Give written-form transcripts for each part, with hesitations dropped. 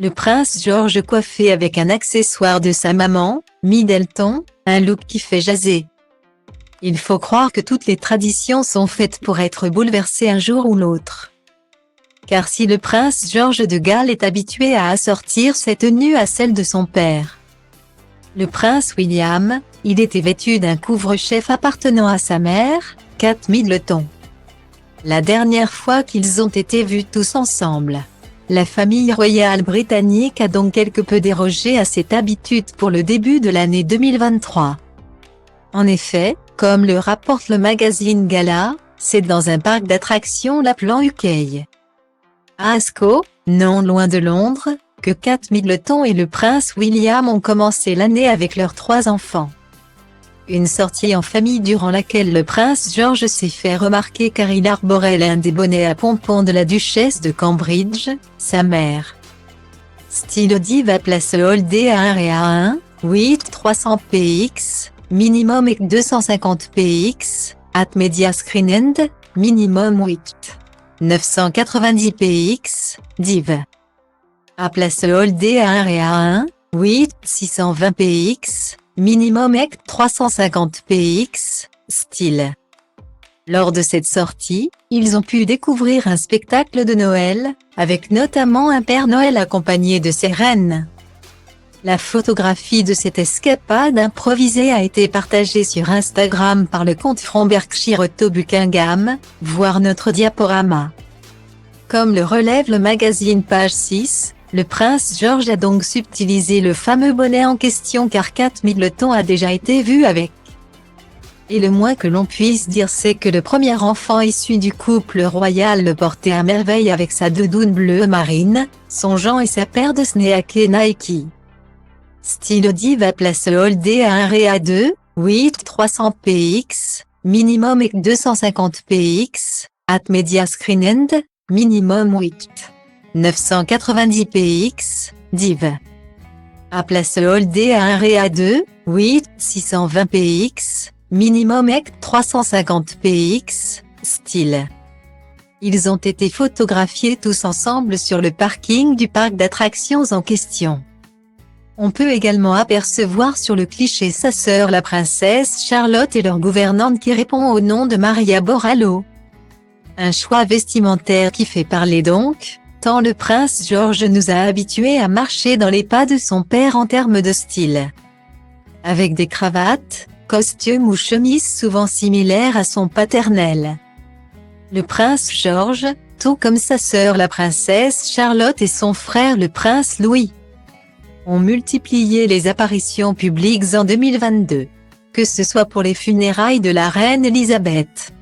Le prince George coiffé avec un accessoire de sa maman, Middleton, un look qui fait jaser. Il faut croire que toutes les traditions sont faites pour être bouleversées un jour ou l'autre. Car si le prince George de Galles est habitué à assortir ses tenues à celles de son père, le prince William, il était vêtu d'un couvre-chef appartenant à sa mère, Kate Middleton. La dernière fois qu'ils ont été vus tous ensemble, la famille royale britannique a donc quelque peu dérogé à cette habitude pour le début de l'année 2023. En effet, comme le rapporte le magazine Gala, c'est dans un parc d'attractions l'appelant UK à Ascot, non loin de Londres, que Kate Middleton et le prince William ont commencé l'année avec leurs 3 enfants. Une sortie en famille durant laquelle le prince George s'est fait remarquer car il arborait l'un des bonnets à pompons de la duchesse de Cambridge, sa mère. Style Diva Place Holdé à 1 et à 1, 8 300 px, minimum et 250 px, at Media Screen End, minimum 8 990 px, div. À Place Holdé à 1 et à 1, 8 620 px, minimum et 350 px, style. Lors de cette sortie, ils ont pu découvrir un spectacle de Noël, avec notamment un Père Noël accompagné de ses reines. La photographie de cette escapade improvisée a été partagée sur Instagram par le compte From Berkshire to Buckingham, voir notre diaporama. Comme le relève le magazine Page 6, le prince George a donc subtilisé le fameux bonnet en question car Kate Middleton a déjà été vue avec. Et le moins que l'on puisse dire c'est que le premier enfant issu du couple royal le portait à merveille avec sa doudoune bleue marine, son Jean et sa paire de sneakers Nike. Style Diva Place Holdé à 1 et à 2, 8 300 px, minimum et 250 px, at Media Screen End, minimum 8 990 px, div. À Place Holdé à 1 et à 2, 8 620 px, minimum et 350 px, style. Ils ont été photographiés tous ensemble sur le parking du parc d'attractions en question. On peut également apercevoir sur le cliché sa sœur la princesse Charlotte et leur gouvernante qui répond au nom de Maria Borrallo. Un choix vestimentaire qui fait parler donc, tant le prince George nous a habitués à marcher dans les pas de son père en termes de style. Avec des cravates, costumes ou chemises souvent similaires à son paternel. Le prince George, tout comme sa sœur la princesse Charlotte et son frère le prince Louis, ont multiplié les apparitions publiques en 2022, que ce soit pour les funérailles de la reine Elisabeth,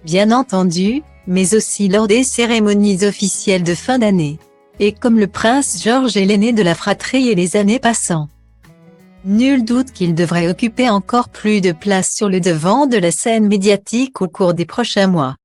bien entendu, mais aussi lors des cérémonies officielles de fin d'année. Et comme le prince George est l'aîné de la fratrie et les années passant, nul doute qu'il devrait occuper encore plus de place sur le devant de la scène médiatique au cours des prochains mois.